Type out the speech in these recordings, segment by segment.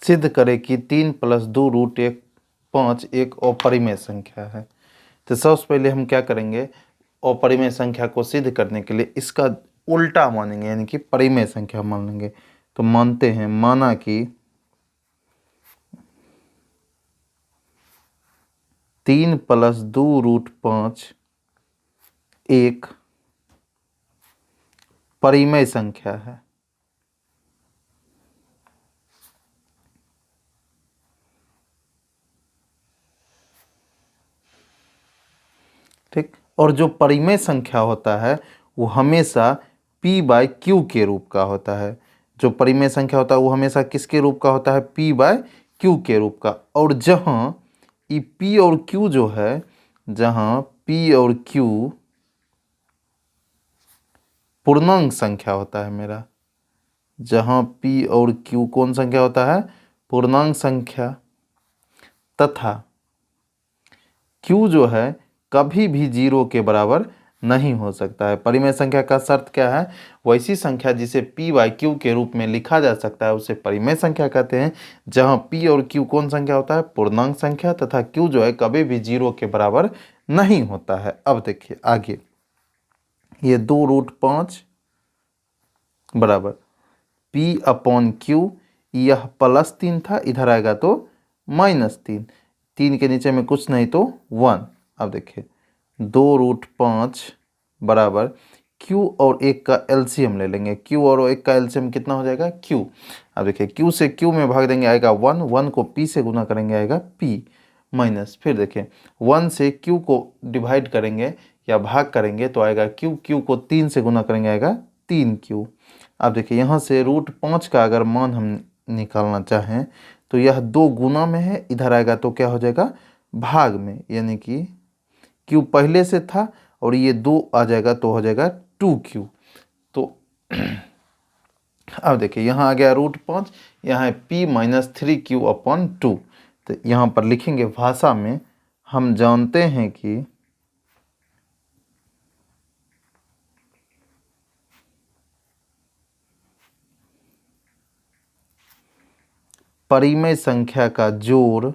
सिद्ध करें कि 3 + 2 √1 5 एक अपरिमेय संख्या है। तो सबसे पहले हम क्या करेंगे, अपरिमेय संख्या को सिद्ध करने के लिए इसका उल्टा मानेंगे, यानी कि परिमेय संख्या मान लेंगे। तो मानते हैं, माना कि 3 + 2 √5 एक परिमेय संख्या है। ठीक, और जो परिमेय संख्या होता है वो हमेशा p/q के रूप का होता है। जो परिमेय संख्या होता है वो हमेशा किसके रूप का होता है, p/q के रूप का। और जहाँ ये p और q जो है, जहाँ p और q पूर्णांक संख्या होता है मेरा, जहाँ p और q कौन संख्या होता है, पूर्णांक संख्या, तथा q जो है कभी भी 0 के बराबर नहीं हो सकता है। परिमेय संख्या का शर्त क्या है, वैसी संख्या जिसे p/q के रूप में लिखा जा सकता है उसे परिमेय संख्या कहते हैं। जहाँ p और q कौन संख्या होता है, पूर्णांक संख्या, तथा q जो है कभी भी 0 के बराबर नहीं होता है। अब देखिए आगे, ये 2√5 बराबर p/q, यह +3 था, इधर आएगा तो -3, 3 के नीचे में कुछ नहीं तो 1। अब देखिए 2√5 बराबर q और 1 का एलसीएम ले लेंगे। q और 1 का एलसीएम कितना हो जाएगा, q। अब देखिए q से q में भाग देंगे आएगा 1, 1 को p से गुना करेंगे आएगा p माइनस, फिर देखिए 1 से q को डिवाइड करेंगे या भाग करेंगे तो आएगा q, q को 3 से गुना करेंगे आएगा 3q। अब देखिए यहाँ से √5 का अगर मान हम निकालना चाहें तो यह 2 गुना में है, इधर आएगा तो क्या हो जाएगा, भाग में, यानी कि q पहले से था और ये 2 आ जाएगा तो हो जाएगा 2q। तो अब देखिए यहाँ आ गया √5, यहाँ है p - 3q/2। तो यहाँ पर लिखेंगे भाषा में, हम जानते हैं कि परिमेय संख्या का जोड़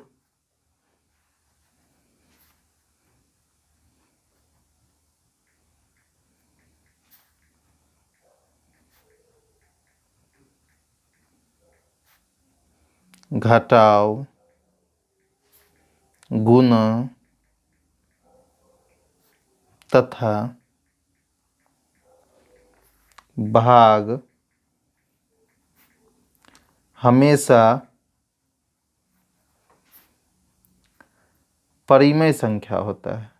घटाव गुना तथा भाग हमेशा परिमेय संख्या होता है।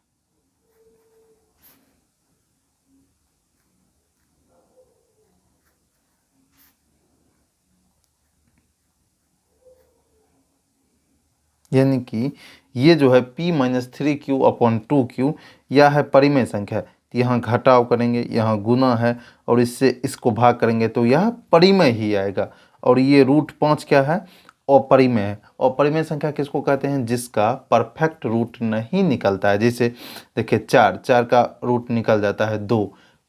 यानी कि ये जो है p - 3q/2q यह है परिमेय संख्या। यहाँ घटाव करेंगे, यहाँ गुना है और इससे इसको भाग करेंगे तो यह परिमेय ही आएगा। और ये √5 क्या है, अपरिमेय है। अपरिमेय संख्या किसको कहते हैं, जिसका परफेक्ट रूट नहीं निकलता है। जैसे देखिए 4 का रूट निकल जाता है 2,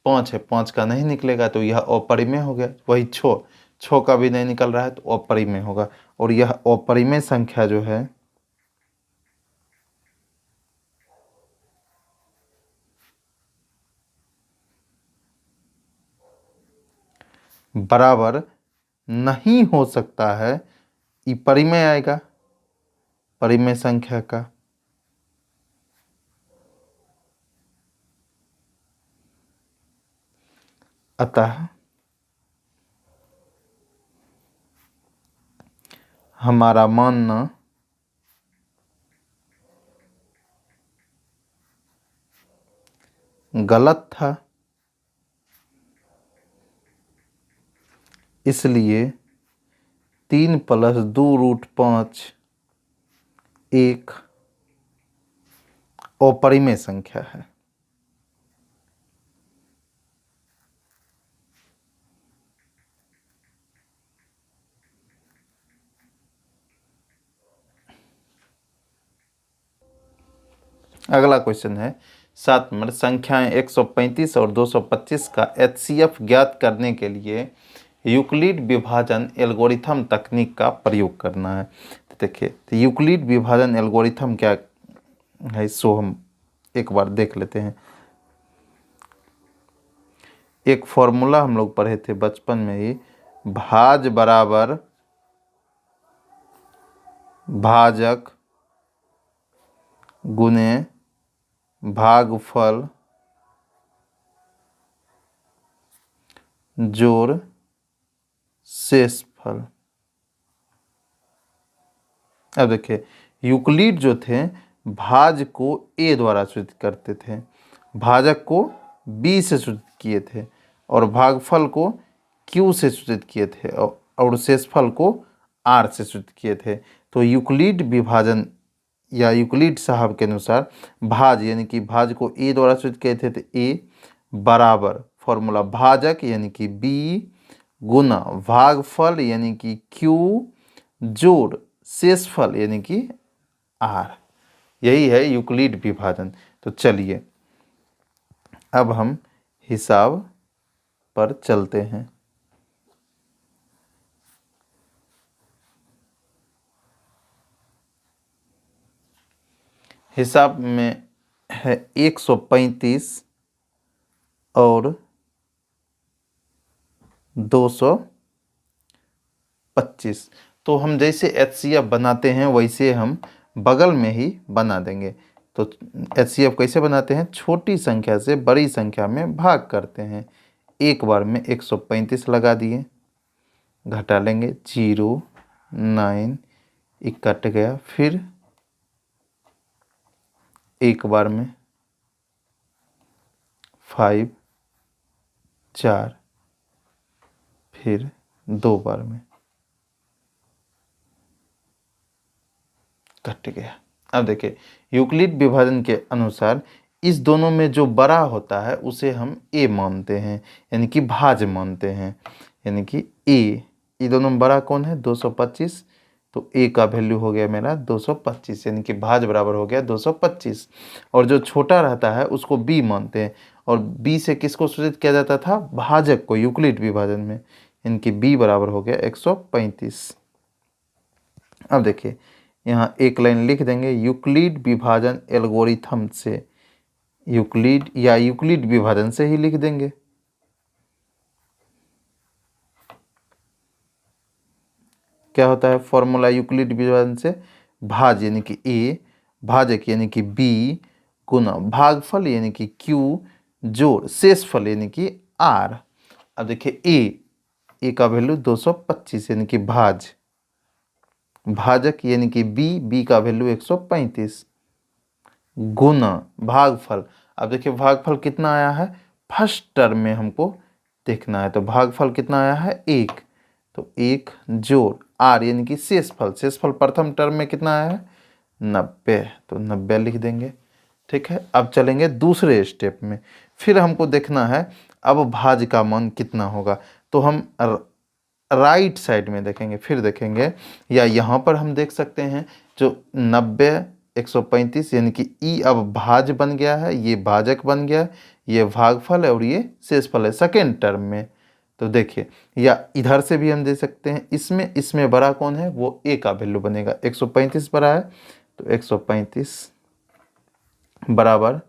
5 है, 5 का नहीं निकलेगा तो यह अपरिमेय हो गया। वही 6 का भी नहीं निकल रहा है तो अपरिमेय होगा। और यह अपरिमेय संख्या जो है बराबर नहीं हो सकता है, ये परिमेय आएगा, परिमेय संख्या का। अतः हमारा मानना गलत था, इसलिए 3 + 2 √5 एक अपरिमेय संख्या है। अगला क्वेश्चन है 7 नंबर, संख्याएं 135 और 225 का HCF ज्ञात करने के लिए यूक्लिड विभाजन एल्गोरिथम तकनीक का प्रयोग करना है। तो देखिए, तो यूक्लिड विभाजन एल्गोरिथम क्या है, सो हम एक बार देख लेते हैं। एक फॉर्मूला हम लोग पढ़े थे बचपन में ही, भाज बराबर भाजक गुने भागफल जोड़ शेषफल। अब देखिए, यूक्लिड जो थे भाज को ए द्वारा सूचित करते थे, भाजक को बी से सूचित किए थे, और भागफल को क्यू से सूचित किए थे, और शेषफल को आर से सूचित किए थे। तो यूक्लिड विभाजन या यूक्लिड साहब के अनुसार भाज यानी कि भाज को ए द्वारा सूचित किए थे, तो ए बराबर फॉर्मूला भाजक यानी कि बी गुना भागफल यानी कि क्यू जोड़ शेषफल यानी कि आर, यही है यूक्लिड विभाजन। तो चलिए अब हम हिसाब पर चलते हैं। हिसाब में है 135 और 225। तो हम जैसे एचसीएफ बनाते हैं वैसे हम बगल में ही बना देंगे। तो एचसीएफ कैसे बनाते हैं, छोटी संख्या से बड़ी संख्या में भाग करते हैं। एक बार में 135 लगा दिए, घटा लेंगे 0 9 ये कट गया, फिर एक बार में 5 4, फिर दो बार में कट गया। अब देखिए, यूक्लिड विभाजन के अनुसार इस दोनों में जो बड़ा होता है उसे हम ए मानते हैं, यानी कि भाज मानते हैं, यानी कि ए। ये दोनों में बड़ा कौन है, 225। तो ए का वैल्यू हो गया मेरा 225, यानी कि भाज बराबर हो गया 225। और जो छोटा रहता है उसको बी मानते हैं, और बी से किसको सूचित किया जाता था, भाजक को, यूक्लिड विभाजन में, यानी कि बी बराबर हो गया 135। अब देखिए, यहाँ एक लाइन लिख देंगे, यूक्लिड विभाजन एल्गोरिथम से, यूक्लिड या यूक्लिड विभाजन से ही लिख देंगे। क्या होता है फॉर्मूला यूक्लिड विभाजन से, भाज यानी कि ए, भाजक यानी कि बी, गुना भागफल यानी कि क्यू, जोड़ शेषफल यानी कि आर। अब देखिए, ए का वैल्यू 225 यानी कि भाज, भाजक यानी कि बी का वैल्यू 135, गुना भागफल। अब देखिए भागफल कितना आया है, फर्स्ट टर्म में हमको देखना है, तो भागफल कितना आया है 1, तो 1 जोड़ आर यानी कि शेषफल, शेषफल प्रथम टर्म में कितना आया है 90, तो 90 लिख देंगे। ठीक है, अब चलेंगे दूसरे स्टेप में, फिर हमको देखना है अब भाज का मान कितना होगा। तो हम राइट साइड में देखेंगे, फिर देखेंगे, या यहाँ पर हम देख सकते हैं जो 90 135 यानी कि ई अब भाज बन गया है, ये भाजक बन गया, ये भागफल है और ये शेषफल है सेकेंड टर्म में। तो देखिए, या इधर से भी हम दे सकते हैं, इसमें बड़ा कौन है, वो ए का वैल्यू बनेगा, 135 बड़ा है, तो 135 बराबर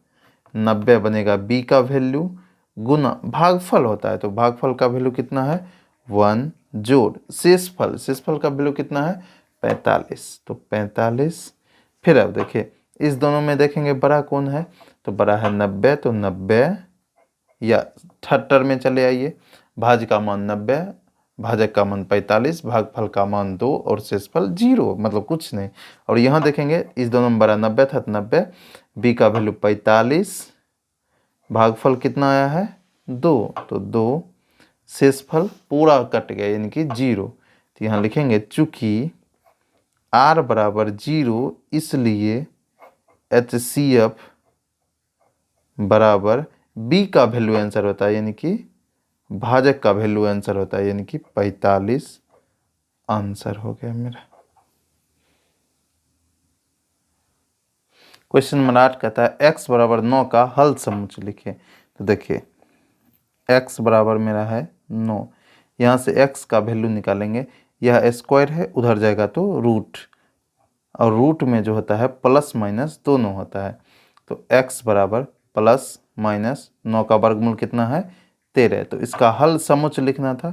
90 बनेगा बी का वैल्यू, गुना भागफल होता है, तो भागफल का वैल्यू कितना है 1, जोड़ शेषफल, शेषफल का वैल्यू कितना है 45, तो 45। फिर अब देखिए, इस दोनों में देखेंगे बड़ा कौन है, तो बड़ा है 90, तो 90, या थर्ड टर्म में चले आइए, भाज का मान 90, भाजक का मान 45, भागफल का मान 2 और शेषफल 0, मतलब कुछ नहीं। और यहाँ देखेंगे इस दोनों में बड़ा 90 था, 90, बी का वैल्यू 45, भागफल कितना आया है 2, तो 2, शेषफल पूरा कट गया यानी कि 0। तो यहाँ लिखेंगे चूंकि r बराबर 0, इसलिए HCF बराबर b का वैल्यू आंसर होता है, यानी कि भाजक का वैल्यू आंसर होता है, यानी कि 45 आंसर हो गया मेरा। क्वेश्चन नंबर 8 कहता है x बराबर 9 का हल समुच्चय लिखें। तो देखिए, x बराबर मेरा है 9, यहाँ से x का वैल्यू निकालेंगे, यह स्क्वायर है, उधर जाएगा तो रूट, और रूट में जो होता है प्लस माइनस दोनों होता है। तो x बराबर प्लस माइनस 9 का वर्गमूल कितना है 13। तो इसका हल समुच्चय लिखना था,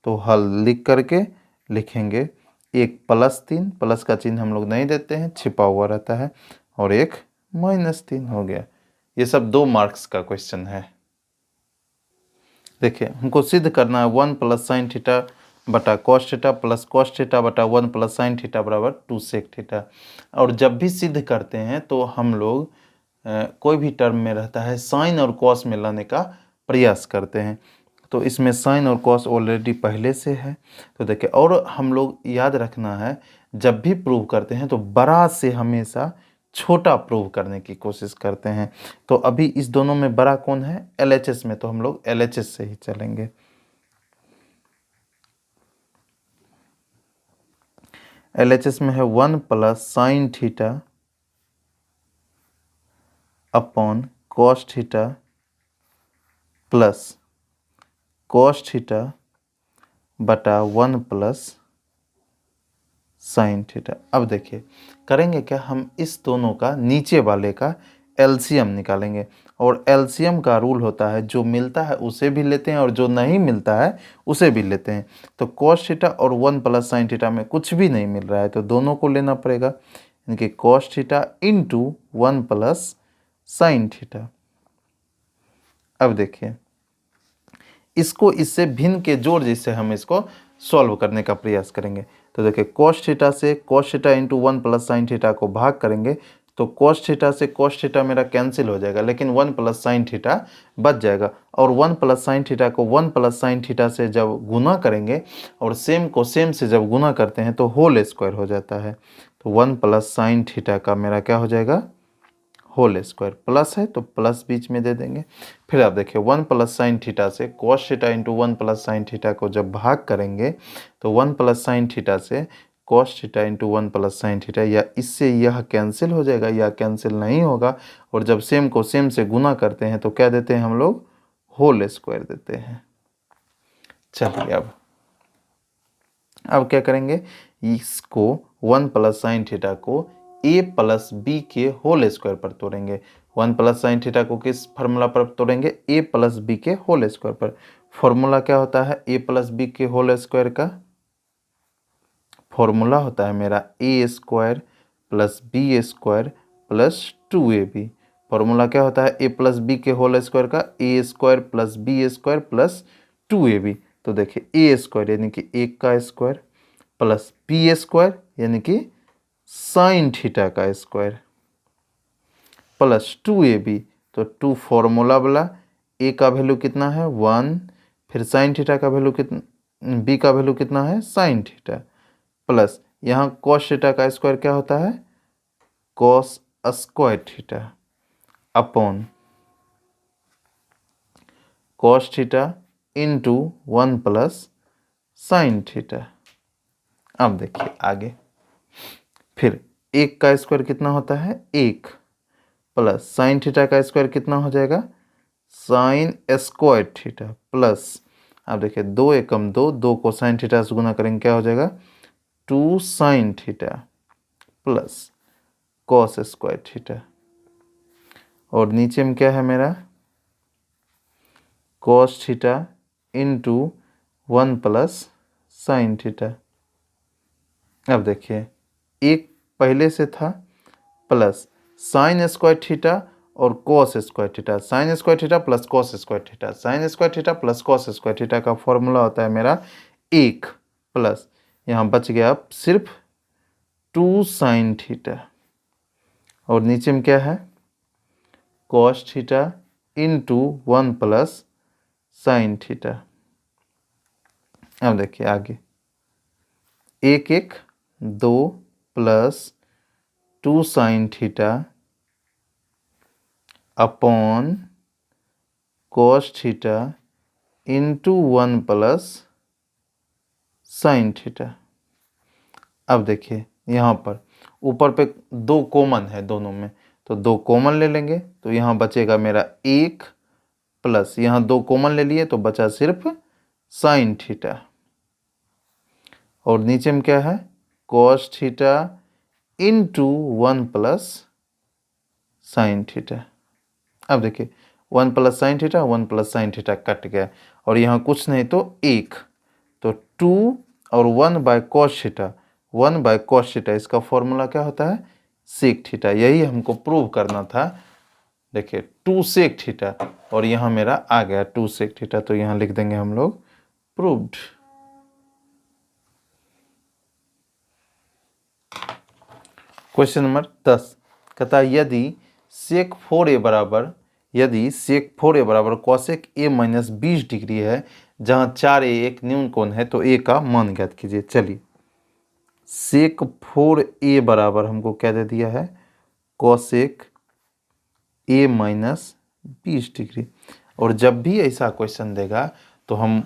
तो हल लिख करके लिखेंगे एक +3, प्लस का चिन्ह हम लोग नहीं देते हैं, छिपा हुआ रहता है, और एक -3 हो गया। ये सब 2 मार्क्स का क्वेश्चन है। देखिए हमको सिद्ध करना है 1 + sin थीटा बटा cos theta plus cos theta बटा 1 + sin थीटा बराबर 2 sec थीटा। और जब भी सिद्ध करते हैं तो हम लोग कोई भी टर्म में रहता है साइन और कॉस में लाने का प्रयास करते हैं। तो इसमें साइन और कॉस ऑलरेडी पहले से है। तो देखिए, और हम लोग याद रखना है जब भी प्रूव करते हैं तो बड़ा से हमेशा छोटा प्रूव करने की कोशिश करते हैं। तो अभी इस दोनों में बड़ा कौन है, LHS में, तो हम लोग LHS से ही चलेंगे। LHS में है 1 + sin theta upon cos theta plus cos theta बटा 1 + sin थीटा। अब देखिए करेंगे क्या, हम इस दोनों का नीचे वाले का एलसीएम निकालेंगे, और एलसीएम का रूल होता है जो मिलता है उसे भी लेते हैं और जो नहीं मिलता है उसे भी लेते हैं। तो cos थीटा और 1 + sin थीटा में कुछ भी नहीं मिल रहा है तो दोनों को लेना पड़ेगा, यानी कि cos theta into 1 + sin theta. अब देखिए इसको इससे भिन्न के जोड़ जिससे हम इसको सॉल्व करने का प्रयास करेंगे। तो देखिए cos थीटा से cos theta into 1 + sin theta को भाग करेंगे तो cos थीटा से cos थीटा मेरा कैंसिल हो जाएगा, लेकिन 1 + sin थीटा बच जाएगा। और 1 + sin थीटा को 1 + sin थीटा से जब गुना करेंगे और सेम को सेम से जब गुना करते हैं तो होल स्क्वायर हो जाता है। तो 1 + sin थीटा का मेरा क्या हो जाएगा, होल स्क्वायर। प्लस है तो प्लस बीच में दे देंगे। फिर आप देखिए 1 + sin थीटा से cos theta into 1 + sin theta को जब भाग करेंगे तो 1 + sin थीटा से cos theta into 1 + sin theta, या इससे यह कैंसिल हो जाएगा या कैंसिल नहीं होगा। और जब सेम को सेम से गुना करते हैं तो क्या देते हैं हम लोग, होल स्क्वायर देते हैं। चलिए अब क्या करेंगे, इसको 1 + sin थीटा को a + b के होल स्क्वायर पर तोड़ेंगे। 1 + sin थीटा को किस फार्मूला पर तोड़ेंगे, a + b के होल स्क्वायर पर। फॉर्मूला क्या होता है a + b के होल स्क्वायर का, फॉर्मूला होता है मेरा a² + b² + 2ab। फॉर्मूला क्या होता है a + b के होल स्क्वायर का, a² + b² + 2ab। तो देखिए a² यानी कि 1 का स्क्वायर प्लस b² यानी कि साइन थीटा का स्क्वायर प्लस 2ab। तो 2 फॉर्मूला वाला, a का वैल्यू कितना है 1, फिर साइन थीटा का वैल्यू कितना, b का वैल्यू कितना है साइन थीटा, प्लस यहाँ cos थीटा का स्क्वायर क्या होता है cos square theta upon cos theta into 1 + sine theta. अब देखिए आगे, फिर 1 का स्क्वायर कितना होता है 1, प्लस साइन थीटा का स्क्वायर कितना हो जाएगा साइन स्क्वायर थीटा, प्लस अब देखिए 2 एकम 2, 2 को साइन थीटा से गुना करेंगे क्या हो जाएगा 2 sine theta plus cos square theta. और नीचे में क्या है मेरा cos theta into 1 + sine theta. अब देखिए एक पहले से था प्लस साइन स्क्वायर थीटा और cos square theta, sine square theta plus cos square theta, sine square theta plus cos square theta का फॉर्मूला होता है मेरा 1, प्लस यहाँ बच गया अब सिर्फ 2 साइन थीटा, और नीचे में क्या है cos theta into 1 + sine theta. अब देखिए आगे 1 1 2 plus 2 sine theta upon cos theta into 1 + sine theta. अब देखिए यहाँ पर ऊपर पे 2 कॉमन है दोनों में, तो 2 कॉमन ले लेंगे तो यहाँ बचेगा मेरा 1, प्लस यहाँ 2 कॉमन ले लिए तो बचा सिर्फ साइन थीटा। और नीचे में क्या है, cos theta into 1 plus sine theta. अब देखिए 1 plus sine theta, 1 plus sine theta cut गया और यहाँ कुछ नहीं तो 1, तो 2 और 1 by cos theta, 1 by cos theta, इसका फॉर्मूला क्या होता है, सेक थीटा। यही हमको प्रूव करना था। देखिए 2 सेक थीटा और यहाँ मेरा आ गया 2 सेक थीटा, तो यहाँ लिख देंगे हम लोग प्रूव्ड। क्वेश्चन नंबर 10 कहता है यदि सेक 4a बराबर कॉसेक a माइनस 20 डिग्री है जहाँ 4a एक न्यून कोण है तो a का मान ज्ञात कीजिए। चलिए सेक 4a बराबर हमको क्या दे दिया है, कॉसेक a माइनस 20 डिग्री। और जब भी ऐसा क्वेश्चन देगा तो हम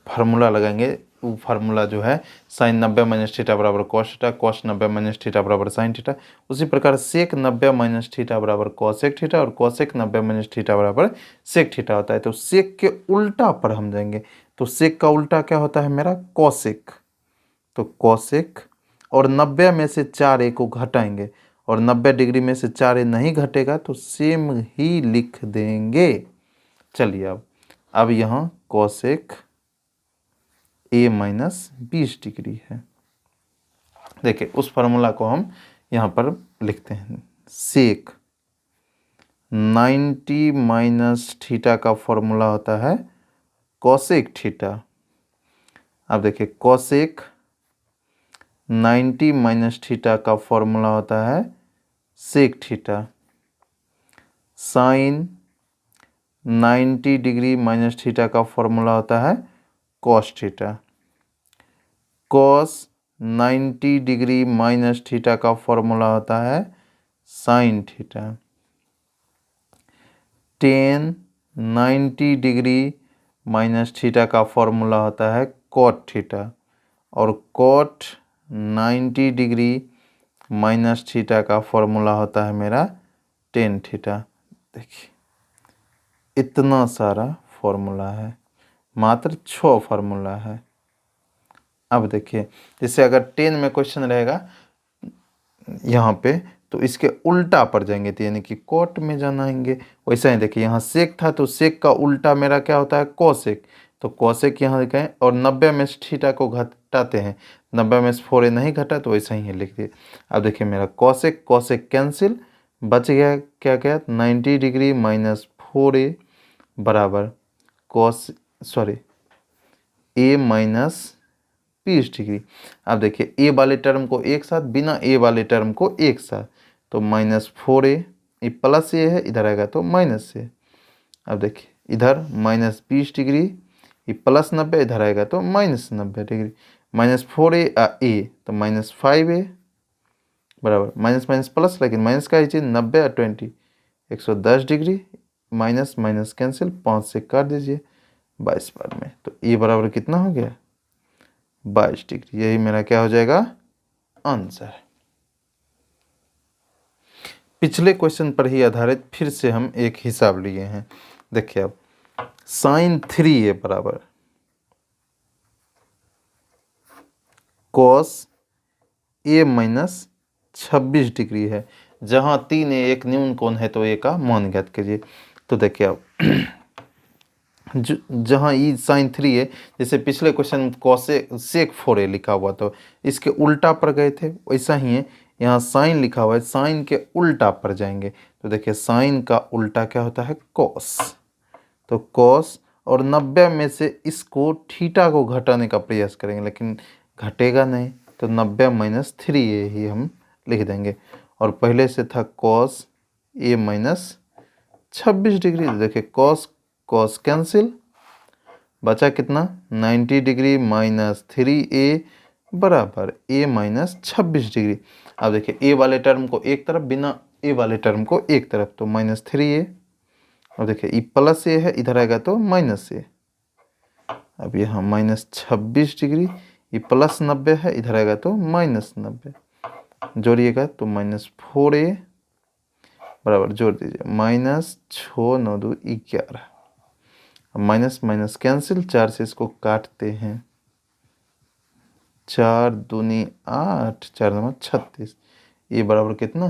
फार्मूला लगाएंगे। वो फार्मूला जो है साइन 90 माइनस थीटा बराबर cos theta, cos 90 minus theta बराबर साइन थीटा। उसी प्रकार सेक 90 माइनस थीटा बराबर कॉसेक थीटा और कॉसेक 90 माइनस थीटा बराबर सेक थीटा होता है। तो सेक के उल्टा पर हम जाएंगे, तो सेक का उल्टा क्या होता है मेरा, कॉसेक। तो कॉसेक और 90 में से 4a को घटाएंगे और 90 डिग्री में से 4a नहीं घटेगा तो सेम ही लिख देंगे। चलिए अब यहाँ कॉसेक a माइनस 20 डिग्री है। देखिए उस फार्मूला को हम यहाँ पर लिखते हैं, सेक 90 माइनस थीटा का फॉर्मूला होता है कॉसेक थीटा। अब देखिए कॉसेक 90 माइनस थीटा का फॉर्मूला होता है sec theta. Sine 90 degree minus theta का फॉर्मूला होता है cos theta. Cos 90 degree minus theta का फॉर्मूला होता है sine theta. Tan 90 degree minus theta का फॉर्मूला होता है कॉट थीटा और कॉट 90 डिग्री माइनस थीटा का फॉर्मूला होता है मेरा टेन थीटा। देखिए इतना सारा फॉर्मूला है, मात्र 6 फार्मूला है। अब देखिए जैसे अगर 10 में क्वेश्चन रहेगा यहाँ पे तो इसके उल्टा पर जाएंगे, तो यानी कि कोट में जानाएंगे। वैसा ही देखिए यहाँ सेक था तो सेक का उल्टा मेरा क्या होता है, कोसेक। तो कोसेक यहाँ लिखें और 90 में से थीटा को घटाते हैं, 90 में से 4a नहीं घटा तो वैसा ही लिख दिए। अब देखिए मेरा कोसेक कोसेक कैंसिल, बच गया क्या क्या, 90 डिग्री माइनस 4a बराबर a माइनस 20 डिग्री। अब देखिए a वाले टर्म को एक साथ, बिना a वाले टर्म को एक साथ, तो माइनस 4a, ये प्लस a है, इधर आएगा तो माइनस a। अब देखिए इधर माइनस 20 डिग्री, ये प्लस 90, इधर आएगा तो minus 90 degree. Minus 4a a तो माइनस 5a बराबर माइनस माइनस प्लस, लेकिन माइनस का ही चीज़ 90 और 20 110 डिग्री। माइनस माइनस कैंसिल, 5 से काट दीजिए 22 बार में, तो a बराबर कितना हो गया, 22 डिग्री। यही मेरा क्या हो जाएगा, आंसर। पिछले क्वेश्चन पर ही आधारित फिर से हम एक हिसाब लिए हैं। देखिए अब साइन 3a बराबर कॉस a माइनस 26 डिग्री है जहां 3a एक न्यून कोण है तो a का मान ज्ञात कीजिए। तो देखिए अब जहाँ ई साइन 3 है, जैसे पिछले क्वेश्चन कॉसेक सेक 4a लिखा हुआ तो इसके उल्टा पर गए थे, वैसा ही है यहाँ साइन लिखा हुआ है, साइन के उल्टा पर जाएंगे। तो देखिए साइन का उल्टा क्या होता है, कॉस। तो कॉस और 90 में से इसको थीटा को घटाने का प्रयास करेंगे, लेकिन घटेगा नहीं, तो 90 माइनस 3a ही हम लिख देंगे। और पहले से था कॉस a माइनस 26 डिग्री। देखिए कॉस कॉस कैंसिल, बचा कितना, 90 डिग्री माइनस 3a बराबर a माइनस 26 डिग्री। अब देखिए a वाले टर्म को एक तरफ, बिना a वाले टर्म को एक तरफ, तो माइनस 3a। अब देखिए ये प्लस a है, इधर आएगा तो माइनस a। अब यहाँ माइनस 26 डिग्री, ये प्लस 90 है, इधर आएगा तो माइनस 90, जोड़िएगा तो माइनस 4a बराबर, जोड़ दीजिए माइनस 6 9 2 11। अब माइनस माइनस कैंसिल, 4 से इसको काटते हैं 4 दूनी 8, 4 नंबर 36। ये बराबर कितना?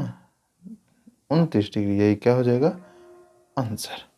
29 डिग्री। यही क्या हो जाएगा आंसर।